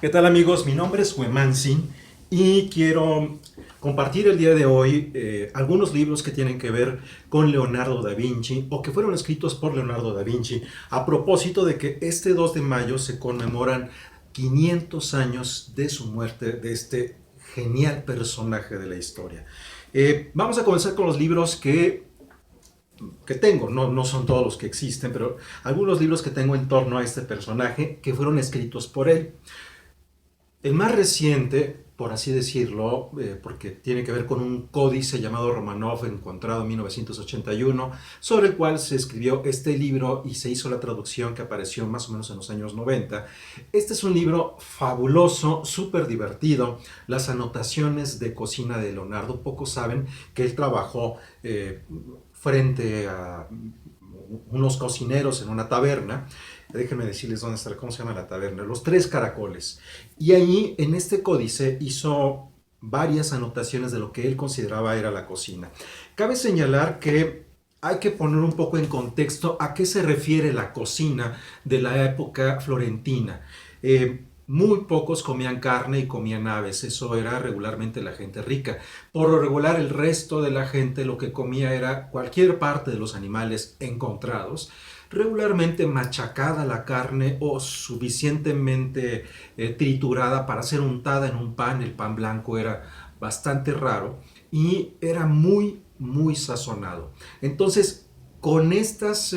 ¿Qué tal amigos? Mi nombre es Huemansi y quiero compartir el día de hoy algunos libros que tienen que ver con Leonardo da Vinci o que fueron escritos por Leonardo da Vinci a propósito de que este 2 de mayo se conmemoran 500 años de su muerte, de este genial personaje de la historia. Vamos a comenzar con los libros que tengo, no son todos los que existen, pero algunos libros que tengo en torno a este personaje que fueron escritos por él. El más reciente, por así decirlo, porque tiene que ver con un códice llamado Romanov encontrado en 1981, sobre el cual se escribió este libro y se hizo la traducción que apareció más o menos en los años 90. Este es un libro fabuloso, súper divertido. Las anotaciones de cocina de Leonardo, pocos saben que él trabajó frente a unos cocineros en una taberna. Déjenme decirles dónde está, cómo se llama la taberna, Los Tres Caracoles. Y ahí, en este códice, hizo varias anotaciones de lo que él consideraba era la cocina. Cabe señalar que hay que poner un poco en contexto a qué se refiere la cocina de la época florentina. Muy pocos comían carne y comían aves, eso era regularmente la gente rica. Por lo regular el resto de la gente lo que comía era cualquier parte de los animales encontrados, regularmente machacada la carne o suficientemente triturada para ser untada en un pan. El pan blanco era bastante raro y era muy sazonado. Entonces, con estos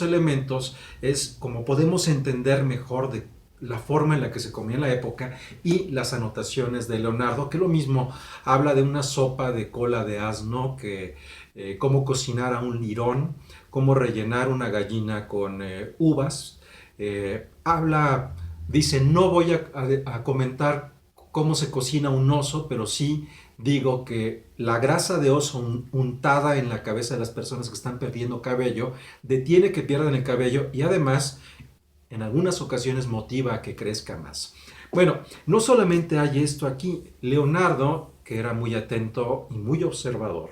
elementos es como podemos entender mejor de la forma en la que se comía en la época y las anotaciones de Leonardo, que lo mismo habla de una sopa de cola de asno, que cómo cocinar a un lirón, cómo rellenar una gallina con uvas. Dice, no voy a comentar cómo se cocina un oso, pero sí digo que la grasa de oso untada en la cabeza de las personas que están perdiendo cabello detiene que pierdan el cabello y además en algunas ocasiones motiva a que crezca más. Bueno, no solamente hay esto aquí. Leonardo, que era muy atento y muy observador,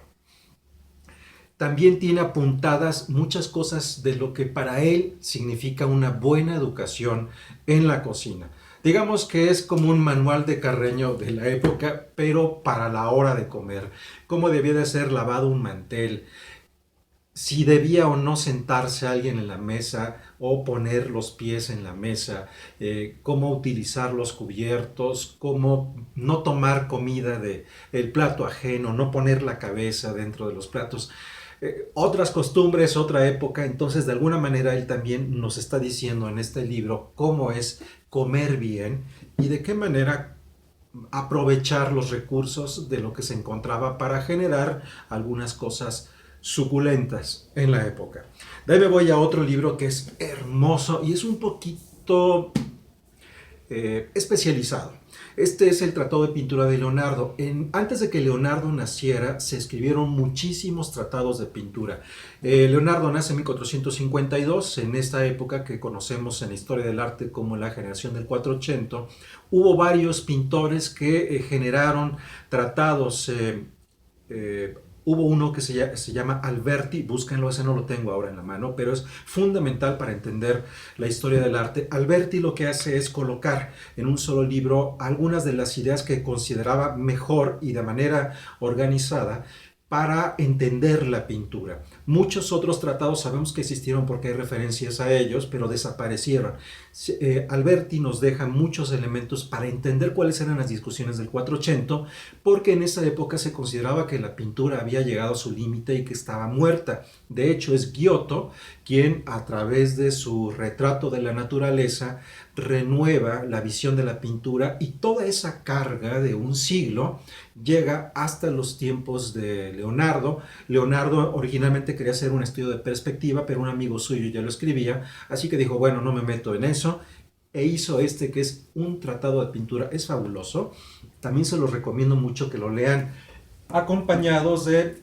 también tiene apuntadas muchas cosas de lo que para él significa una buena educación en la cocina. Digamos que es como un manual de Carreño de la época, pero para la hora de comer. Cómo debía de ser lavado un mantel, si debía o no sentarse alguien en la mesa o poner los pies en la mesa, cómo utilizar los cubiertos, cómo no tomar comida del plato ajeno, no poner la cabeza dentro de los platos. Otras costumbres, otra época. Entonces de alguna manera él también nos está diciendo en este libro cómo es comer bien y de qué manera aprovechar los recursos de lo que se encontraba para generar algunas cosas suculentas en la época. De ahí me voy a otro libro que es hermoso y es un poquito especializado. Este es el Tratado de Pintura de Leonardo. Antes de que Leonardo naciera, se escribieron muchísimos tratados de pintura. Leonardo nace en 1452, en esta época que conocemos en la historia del arte como la generación del 480. Hubo varios pintores que generaron tratados. Hubo uno que se llama Alberti, búsquenlo, ese no lo tengo ahora en la mano, pero es fundamental para entender la historia del arte. Alberti lo que hace es colocar en un solo libro algunas de las ideas que consideraba mejor y de manera organizada para entender la pintura. Muchos otros tratados sabemos que existieron porque hay referencias a ellos, pero desaparecieron. Alberti nos deja muchos elementos para entender cuáles eran las discusiones del 480, porque en esa época se consideraba que la pintura había llegado a su límite y que estaba muerta. De hecho, es Giotto quien, a través de su retrato de la naturaleza, renueva la visión de la pintura y toda esa carga de un siglo llega hasta los tiempos de Leonardo. Leonardo originalmente quería hacer un estudio de perspectiva, pero un amigo suyo ya lo escribía, así que dijo, bueno, no me meto en eso, e hizo este que es un tratado de pintura. Es fabuloso, también se los recomiendo mucho que lo lean acompañados de,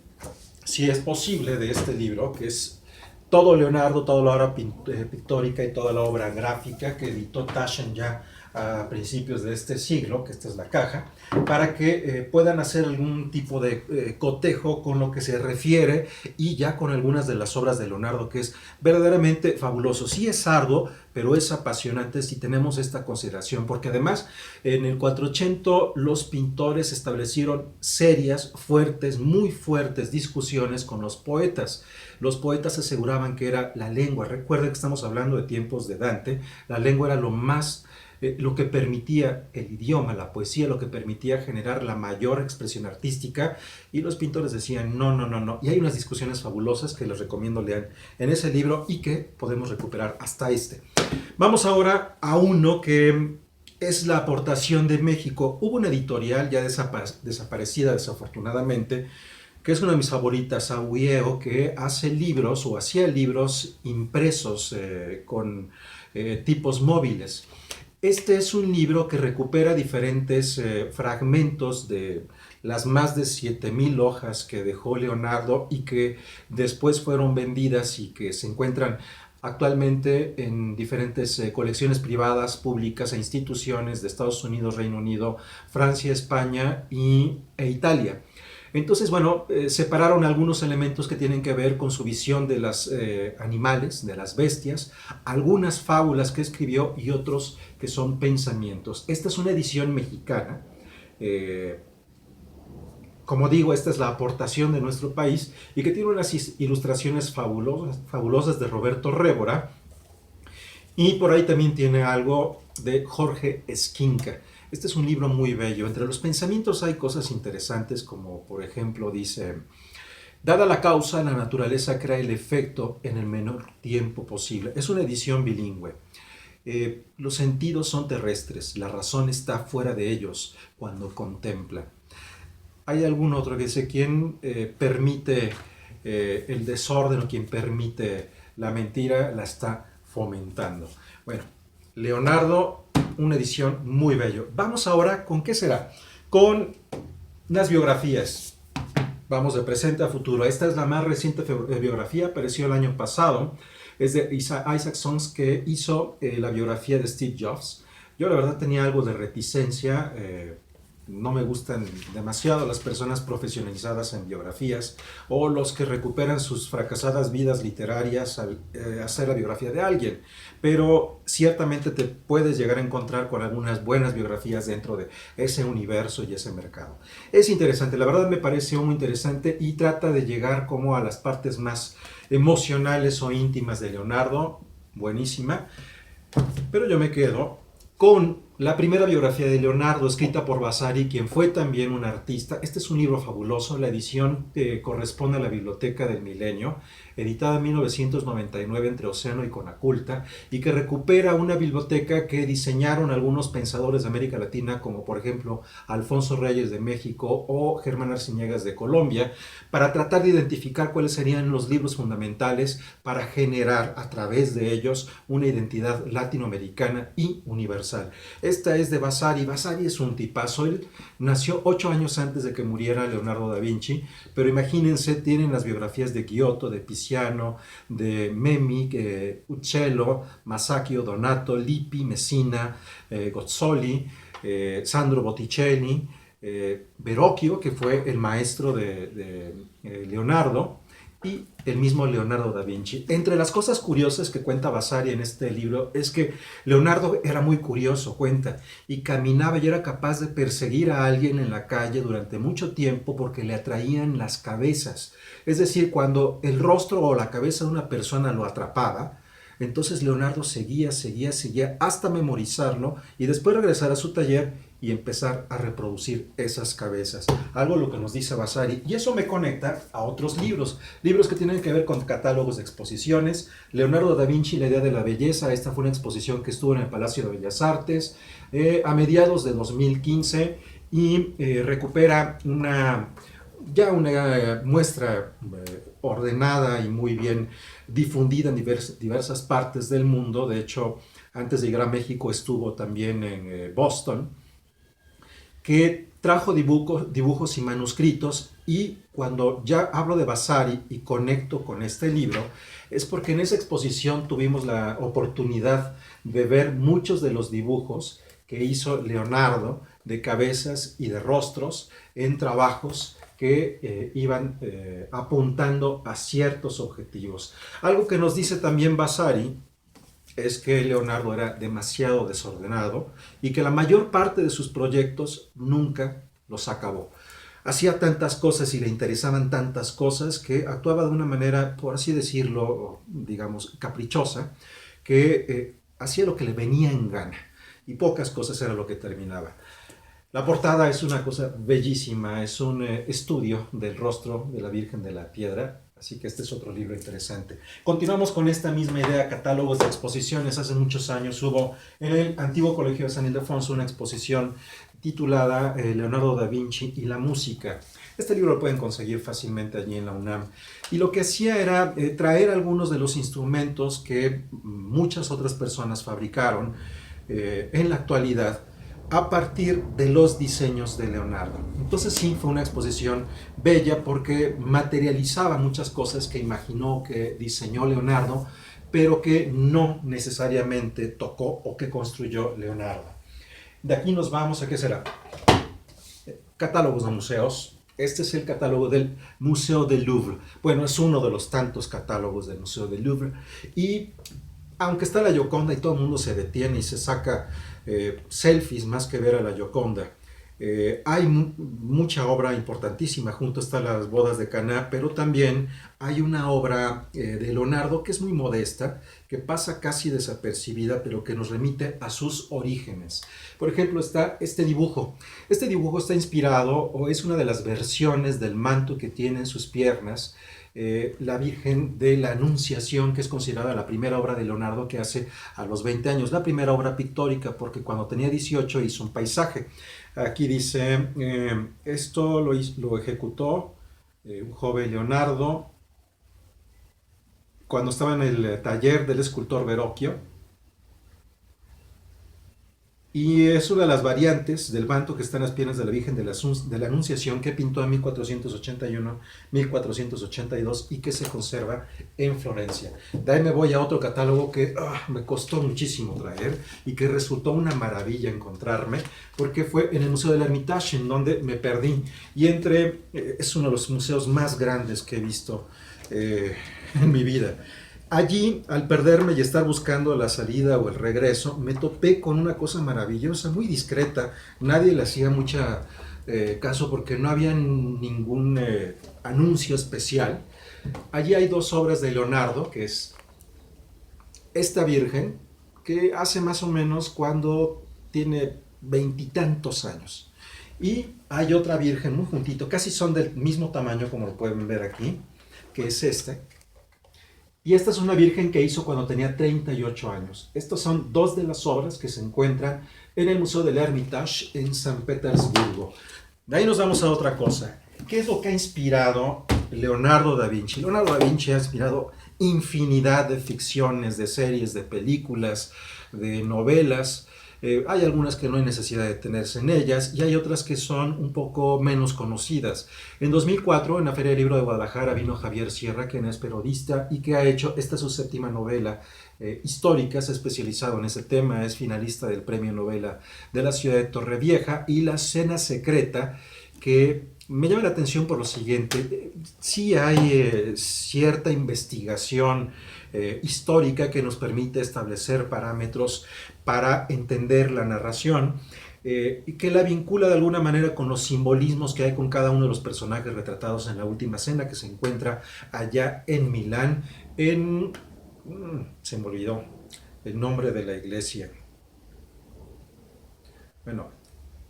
si es posible, de este libro, que es todo Leonardo, toda la obra pictórica y toda la obra gráfica que editó Taschen ya a principios de este siglo, que esta es la caja, para que puedan hacer algún tipo de cotejo con lo que se refiere y ya con algunas de las obras de Leonardo, que es verdaderamente fabuloso. Sí es arduo, pero es apasionante si tenemos esta consideración, porque además en el 480 los pintores establecieron serias, fuertes, muy fuertes discusiones con los poetas. Los poetas aseguraban que era la lengua. Recuerden que estamos hablando de tiempos de Dante. La lengua era lo que permitía el idioma, la poesía, lo que permitía generar la mayor expresión artística, y los pintores decían no, no, no, no. Y hay unas discusiones fabulosas que les recomiendo lean en ese libro y que podemos recuperar hasta este. Vamos ahora a uno que es la aportación de México. Hubo una editorial ya desaparecida desafortunadamente, que es una de mis favoritas, Auieo, que hace libros o hacía libros impresos con tipos móviles. Este es un libro que recupera diferentes fragmentos de las más de 7000 hojas que dejó Leonardo y que después fueron vendidas y que se encuentran actualmente en diferentes colecciones privadas, públicas e instituciones de Estados Unidos, Reino Unido, Francia, España e Italia. Entonces, bueno, separaron algunos elementos que tienen que ver con su visión de los animales, de las bestias, algunas fábulas que escribió y otros que son pensamientos. Esta es una edición mexicana. Como digo, esta es la aportación de nuestro país y que tiene unas ilustraciones fabulosas de Roberto Révora. Y por ahí también tiene algo de Jorge Esquinca. Este es un libro muy bello. Entre los pensamientos hay cosas interesantes, como por ejemplo dice: dada la causa, la naturaleza crea el efecto en el menor tiempo posible. Es una edición bilingüe. Los sentidos son terrestres, la razón está fuera de ellos cuando contempla. Hay algún otro que dice: quien permite el desorden o quien permite la mentira la está fomentando. Bueno, Leonardo, una edición muy bello. Vamos ahora, ¿con qué será? Con las biografías. Vamos de presente a futuro. Esta es la más reciente biografía, apareció el año pasado. Es de Isaac Sons, que hizo la biografía de Steve Jobs. Yo la verdad tenía algo de reticencia. No me gustan demasiado las personas profesionalizadas en biografías o los que recuperan sus fracasadas vidas literarias al hacer la biografía de alguien, pero ciertamente te puedes llegar a encontrar con algunas buenas biografías dentro de ese universo y ese mercado. Es interesante, la verdad me pareció muy interesante y trata de llegar como a las partes más emocionales o íntimas de Leonardo. Buenísima, pero yo me quedo con la primera biografía de Leonardo, escrita por Vasari, quien fue también un artista. Este es un libro fabuloso, la edición corresponde a la Biblioteca del Milenio, editada en 1999 entre Océano y Conaculta, y que recupera una biblioteca que diseñaron algunos pensadores de América Latina, como por ejemplo Alfonso Reyes de México o Germán Arciniegas de Colombia, para tratar de identificar cuáles serían los libros fundamentales para generar a través de ellos una identidad latinoamericana y universal. Esta es de Vasari. Vasari es un tipazo. Él nació 8 años antes de que muriera Leonardo da Vinci, pero imagínense, tienen las biografías de Giotto, de Tiziano, de Memmi, Uccello, Masaccio, Donato, Lippi, Messina, Gozzoli, Sandro Botticelli, Verrocchio, que fue el maestro de Leonardo, y el mismo Leonardo da Vinci. Entre las cosas curiosas que cuenta Vasari en este libro es que Leonardo era muy curioso, cuenta, y caminaba y era capaz de perseguir a alguien en la calle durante mucho tiempo porque le atraían las cabezas. Es decir, cuando el rostro o la cabeza de una persona lo atrapaba, entonces Leonardo seguía hasta memorizarlo y después regresar a su taller y empezar a reproducir esas cabezas. Algo lo que nos dice Vasari. Y eso me conecta a otros libros que tienen que ver con catálogos de exposiciones. Leonardo da Vinci, la idea de la belleza. Esta fue una exposición que estuvo en el Palacio de Bellas Artes a mediados de 2015 y recupera una muestra ordenada y muy bien difundida en diversas partes del mundo. De hecho, antes de llegar a México estuvo también en Boston, que trajo dibujos y manuscritos. Y cuando ya hablo de Vasari y conecto con este libro, es porque en esa exposición tuvimos la oportunidad de ver muchos de los dibujos que hizo Leonardo de cabezas y de rostros en trabajos que iban apuntando a ciertos objetivos. Algo que nos dice también Vasari es que Leonardo era demasiado desordenado y que la mayor parte de sus proyectos nunca los acabó. Hacía tantas cosas y le interesaban tantas cosas que actuaba de una manera, por así decirlo, digamos, caprichosa, que hacía lo que le venía en gana y pocas cosas era lo que terminaba. La portada es una cosa bellísima, es un estudio del rostro de la Virgen de la Piedra, así que este es otro libro interesante. Continuamos con esta misma idea, catálogos de exposiciones. Hace muchos años hubo en el antiguo Colegio de San Ildefonso una exposición titulada Leonardo da Vinci y la música. Este libro lo pueden conseguir fácilmente allí en la UNAM. Y lo que hacía era traer algunos de los instrumentos que muchas otras personas fabricaron en la actualidad a partir de los diseños de Leonardo. Entonces sí, fue una exposición bella porque materializaba muchas cosas que imaginó, que diseñó Leonardo, pero que no necesariamente tocó o que construyó Leonardo. De aquí nos vamos a, ¿qué será? Catálogos de museos. Este es el catálogo del Museo del Louvre. Bueno, es uno de los tantos catálogos del Museo del Louvre. Y aunque está la Gioconda y todo el mundo se detiene y se saca selfies más que ver a la Gioconda, hay mucha obra importantísima. Junto están las bodas de Caná, pero también hay una obra de Leonardo que es muy modesta, que pasa casi desapercibida, pero que nos remite a sus orígenes. Por ejemplo, está este dibujo. Este dibujo está inspirado, o es una de las versiones del manto que tiene en sus piernas la Virgen de la Anunciación, que es considerada la primera obra de Leonardo que hace a los 20 años, la primera obra pictórica, porque cuando tenía 18 hizo un paisaje. Aquí dice, esto lo ejecutó un joven Leonardo cuando estaba en el taller del escultor Verrocchio, y es una de las variantes del manto que está en las piernas de la Virgen de la Anunciación, que pintó en 1481-1482 y que se conserva en Florencia. De ahí me voy a otro catálogo que me costó muchísimo traer y que resultó una maravilla encontrarme, porque fue en el Museo del Hermitage, en donde me perdí. Y es uno de los museos más grandes que he visto en mi vida. Allí, al perderme y estar buscando la salida o el regreso, me topé con una cosa maravillosa, muy discreta. Nadie le hacía mucha caso porque no había ningún anuncio especial. Allí hay dos obras de Leonardo, que es esta Virgen, que hace más o menos cuando tiene 20 y tantos años. Y hay otra Virgen muy juntito, casi son del mismo tamaño como lo pueden ver aquí, que es este. Y esta es una Virgen que hizo cuando tenía 38 años. Estas son dos de las obras que se encuentran en el Museo del Hermitage en San Petersburgo. De ahí nos vamos a otra cosa. ¿Qué es lo que ha inspirado Leonardo da Vinci? Leonardo da Vinci ha inspirado infinidad de ficciones, de series, de películas, de novelas. Hay algunas que no hay necesidad de detenerse en ellas y hay otras que son un poco menos conocidas. En 2004, en la Feria del Libro de Guadalajara, vino Javier Sierra, quien es periodista y que ha hecho, esta es su séptima novela histórica, se ha especializado en ese tema, es finalista del Premio Novela de la ciudad de Torrevieja, y La Cena Secreta, que me llama la atención por lo siguiente. Sí hay cierta investigación histórica que nos permite establecer parámetros para entender la narración y que la vincula de alguna manera con los simbolismos que hay con cada uno de los personajes retratados en La Última Cena, que se encuentra allá en Milán, se me olvidó el nombre de la iglesia. Bueno,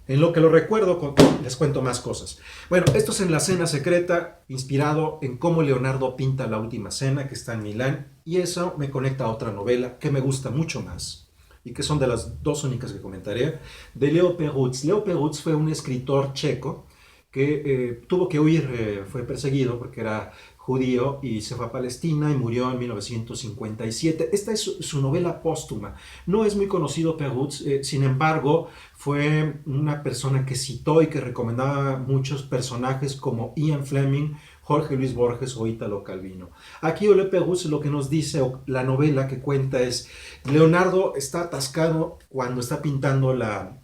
en lo que lo recuerdo, les cuento más cosas. Bueno, esto es en La Cena Secreta, inspirado en cómo Leonardo pinta La Última Cena, que está en Milán, y eso me conecta a otra novela que me gusta mucho más, y que son de las dos únicas que comentaré, de Leo Perutz. Leo Perutz fue un escritor checo que tuvo que huir, fue perseguido porque era judío y se fue a Palestina y murió en 1957. Esta es su novela póstuma. No es muy conocido Perutz, sin embargo, fue una persona que citó y que recomendaba muchos personajes como Ian Fleming, Jorge Luis Borges o Ítalo Calvino. Aquí Ole Perus lo que nos dice, o la novela que cuenta es, Leonardo está atascado cuando está pintando la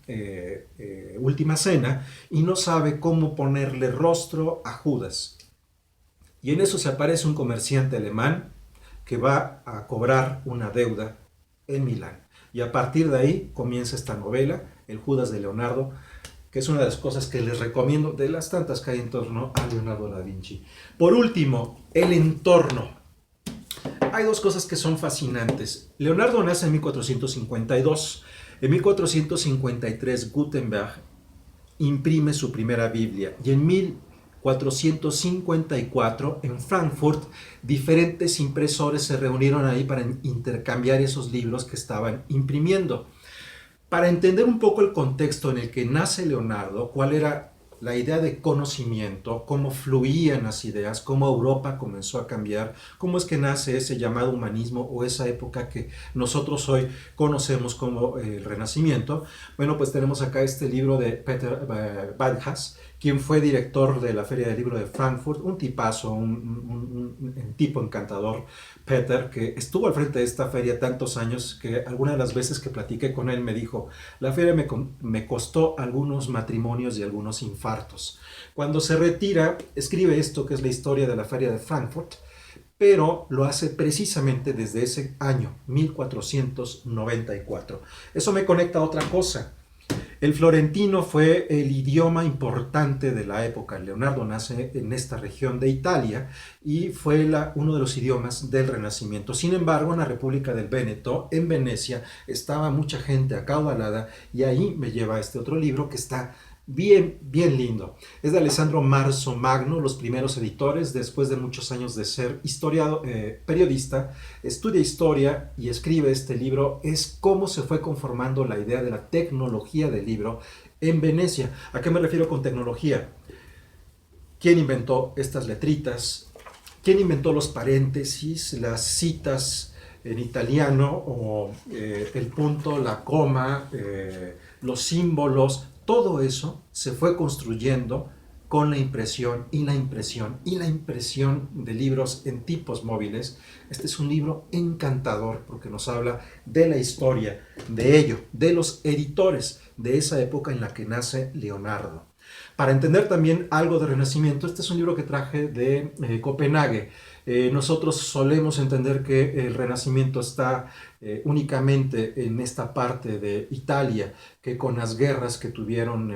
Última Cena y no sabe cómo ponerle rostro a Judas. Y en eso se aparece un comerciante alemán que va a cobrar una deuda en Milán. Y a partir de ahí comienza esta novela, El Judas de Leonardo, que es una de las cosas que les recomiendo de las tantas que hay en torno a Leonardo da Vinci. Por último, el entorno. Hay dos cosas que son fascinantes. Leonardo nace en 1452. En 1453 Gutenberg imprime su primera Biblia y en 1454 en Frankfurt diferentes impresores se reunieron ahí para intercambiar esos libros que estaban imprimiendo. Para entender un poco el contexto en el que nace Leonardo, cuál era la idea de conocimiento, cómo fluían las ideas, cómo Europa comenzó a cambiar, cómo es que nace ese llamado humanismo o esa época que nosotros hoy conocemos como el Renacimiento. Bueno, pues tenemos acá este libro de Peter Badhas, quien fue director de la Feria del Libro de Frankfurt, un tipazo, un tipo encantador, Peter, que estuvo al frente de esta feria tantos años que alguna de las veces que platiqué con él me dijo, la feria me costó algunos matrimonios y algunos infartos. Cuando se retira, escribe esto que es la historia de la Feria de Frankfurt, pero lo hace precisamente desde ese año, 1494. Eso me conecta a otra cosa. El florentino fue el idioma importante de la época. Leonardo nace en esta región de Italia y fue uno de los idiomas del Renacimiento. Sin embargo, en la República del Véneto, en Venecia, estaba mucha gente acaudalada y ahí me lleva este otro libro que está bien, bien lindo. Es de Alessandro Marzo Magno, los primeros editores, después de muchos años de ser periodista, estudia historia y escribe este libro. Es cómo se fue conformando la idea de la tecnología del libro en Venecia. ¿A qué me refiero con tecnología? ¿Quién inventó estas letritas? ¿Quién inventó los paréntesis, las citas en italiano o el punto, la coma, los símbolos? Todo eso se fue construyendo con la impresión y la impresión y la impresión de libros en tipos móviles. Este es un libro encantador porque nos habla de la historia, de ello, de los editores de esa época en la que nace Leonardo. Para entender también algo de Renacimiento, este es un libro que traje de Copenhague. Nosotros solemos entender que el Renacimiento está únicamente en esta parte de Italia, que con las guerras que tuvieron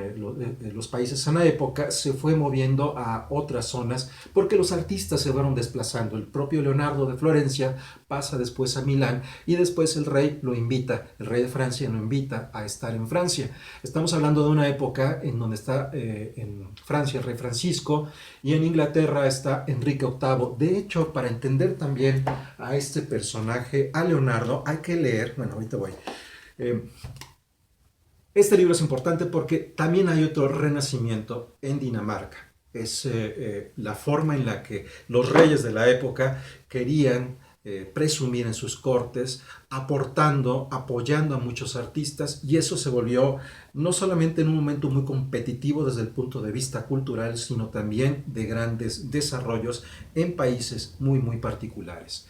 los países en la época se fue moviendo a otras zonas porque los artistas se fueron desplazando. El propio Leonardo de Florencia pasa después a Milán y después el rey de Francia lo invita a estar en Francia. Estamos hablando de una época en donde está en Francia el rey Francisco y en Inglaterra está Enrique VIII. De hecho, para entender también a este personaje, a Leonardo, hay que leer, bueno, ahorita voy. Este libro es importante porque también hay otro renacimiento en Dinamarca. Es la forma en la que los reyes de la época querían presumir en sus cortes, apoyando a muchos artistas, y eso se volvió no solamente en un momento muy competitivo desde el punto de vista cultural, sino también de grandes desarrollos en países muy, muy particulares.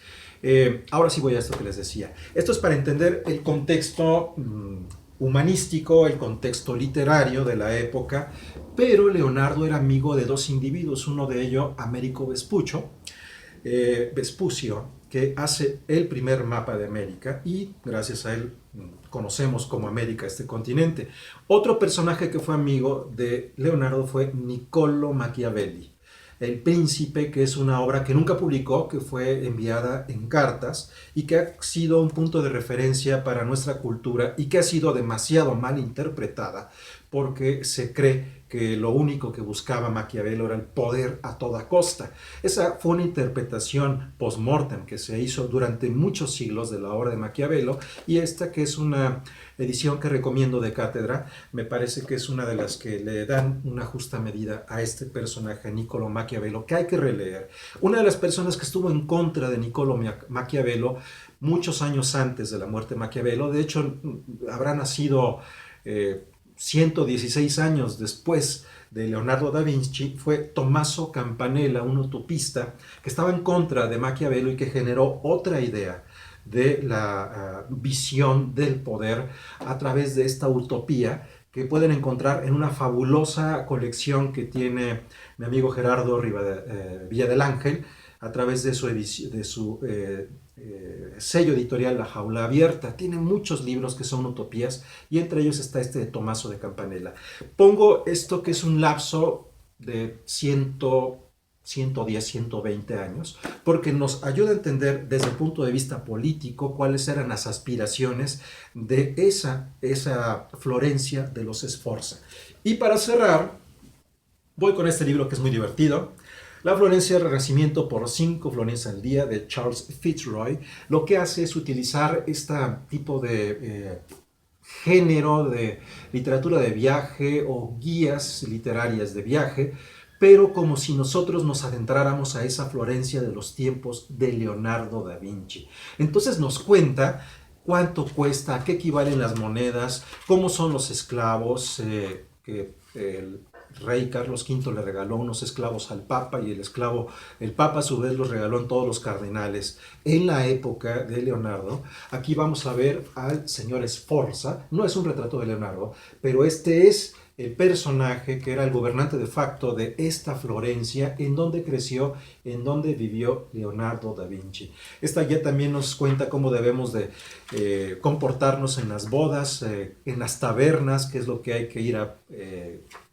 Ahora sí voy a esto que les decía. Esto es para entender el contexto humanístico, el contexto literario de la época, pero Leonardo era amigo de dos individuos, uno de ellos, Américo Vespucio, que hace el primer mapa de América y gracias a él conocemos como América este continente. Otro personaje que fue amigo de Leonardo fue Niccolo Machiavelli, El Príncipe, que es una obra que nunca publicó, que fue enviada en cartas y que ha sido un punto de referencia para nuestra cultura y que ha sido demasiado mal interpretada porque se cree que lo único que buscaba Maquiavelo era el poder a toda costa. Esa fue una interpretación post-mortem que se hizo durante muchos siglos de la obra de Maquiavelo, y esta, que es una edición que recomiendo de cátedra, me parece que es una de las que le dan una justa medida a este personaje, Niccolo Maquiavelo, que hay que releer. Una de las personas que estuvo en contra de Niccolo Maquiavelo muchos años antes de la muerte de Maquiavelo, de hecho habrá nacido 116 años después de Leonardo da Vinci fue Tommaso Campanella, un utopista que estaba en contra de Maquiavelo y que generó otra idea de la visión del poder a través de esta utopía que pueden encontrar en una fabulosa colección que tiene mi amigo Gerardo Villa del Ángel a través de su sello editorial La Jaula Abierta. Tiene muchos libros que son utopías y entre ellos está este de Tommaso de Campanella. Pongo esto que es un lapso de 110, 120 años, porque nos ayuda a entender desde el punto de vista político cuáles eran las aspiraciones de esa Florencia de los Sforza. Y para cerrar, voy con este libro que es muy divertido, La Florencia del Renacimiento por 5 florines al día, de Charles Fitzroy. Lo que hace es utilizar este tipo de género de literatura de viaje o guías literarias de viaje, pero como si nosotros nos adentráramos a esa Florencia de los tiempos de Leonardo da Vinci. Entonces nos cuenta cuánto cuesta, a qué equivalen las monedas, cómo son los esclavos, que el rey Carlos V le regaló unos esclavos al Papa y el Papa a su vez los regaló en todos los cardenales en la época de Leonardo. Aquí vamos a ver al señor Sforza, no es un retrato de Leonardo, pero este es el personaje que era el gobernante de facto de esta Florencia, en donde creció, en donde vivió Leonardo da Vinci. Esta guía también nos cuenta cómo debemos de comportarnos en las bodas, en las tabernas, qué es lo que hay que ir a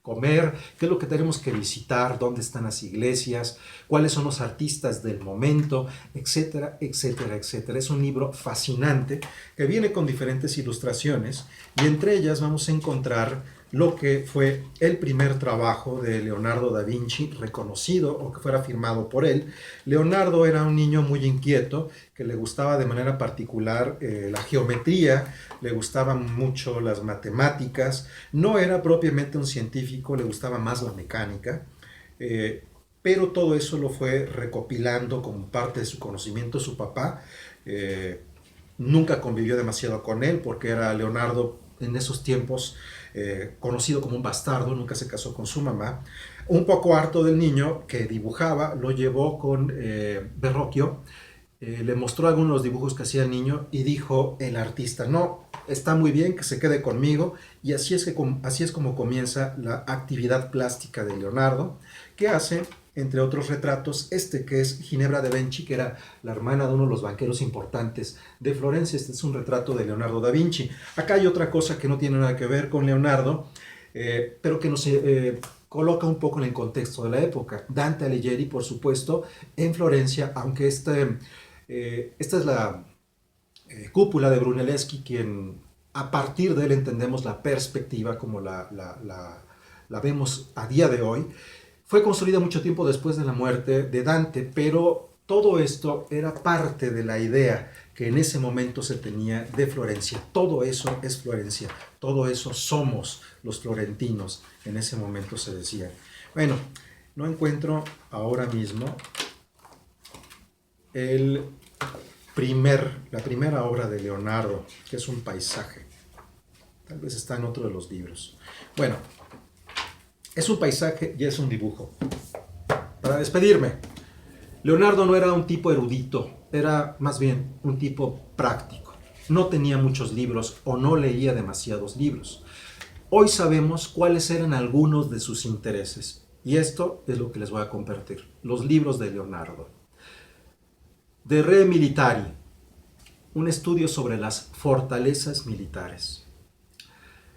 comer, qué es lo que tenemos que visitar, dónde están las iglesias, cuáles son los artistas del momento, etcétera, etcétera, etcétera. Es un libro fascinante que viene con diferentes ilustraciones y entre ellas vamos a encontrar lo que fue el primer trabajo de Leonardo da Vinci reconocido o que fuera firmado por él. Leonardo era un niño muy inquieto que le gustaba de manera particular la geometría, le gustaban mucho las matemáticas, no era propiamente un científico, le gustaba más la mecánica, pero todo eso lo fue recopilando como parte de su conocimiento su papá. Nunca convivió demasiado con él porque era Leonardo en esos tiempos conocido como un bastardo, nunca se casó con su mamá. Un poco harto del niño que dibujaba, lo llevó con Verrocchio, le mostró algunos de los dibujos que hacía el niño y dijo el artista, no, está muy bien que se quede conmigo, y así es como comienza la actividad plástica de Leonardo, que hace, entre otros retratos, este que es Ginebra de Benci, que era la hermana de uno de los banqueros importantes de Florencia. Este es un retrato de Leonardo da Vinci. Acá hay otra cosa que no tiene nada que ver con Leonardo, pero que nos coloca un poco en el contexto de la época. Dante Alighieri, por supuesto, en Florencia, aunque esta es la cúpula de Brunelleschi, quien a partir de él entendemos la perspectiva como la vemos a día de hoy. Fue construida mucho tiempo después de la muerte de Dante, pero todo esto era parte de la idea que en ese momento se tenía de Florencia. Todo eso es Florencia, todo eso somos los florentinos, en ese momento se decía. Bueno, no encuentro ahora mismo la primera obra de Leonardo, que es un paisaje. Tal vez está en otro de los libros. Bueno, es un paisaje y es un dibujo. Para despedirme, Leonardo no era un tipo erudito, era más bien un tipo práctico. No tenía muchos libros o no leía demasiados libros. Hoy sabemos cuáles eran algunos de sus intereses y esto es lo que les voy a compartir. Los libros de Leonardo. De Re Militari, un estudio sobre las fortalezas militares.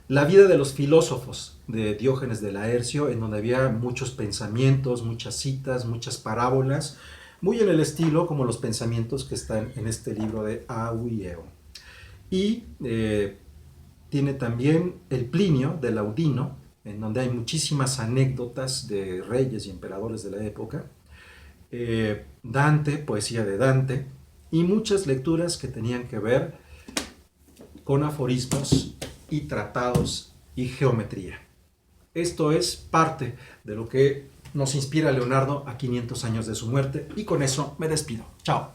La vida de los filósofos, de Diógenes de Laercio, en donde había muchos pensamientos, muchas citas, muchas parábolas, muy en el estilo como los pensamientos que están en este libro de Auieo. Y tiene también el Plinio de Laudino, en donde hay muchísimas anécdotas de reyes y emperadores de la época. Dante, poesía de Dante, y muchas lecturas que tenían que ver con aforismos y tratados y geometría. Esto es parte de lo que nos inspira Leonardo a 500 años de su muerte, y con eso me despido. Chao.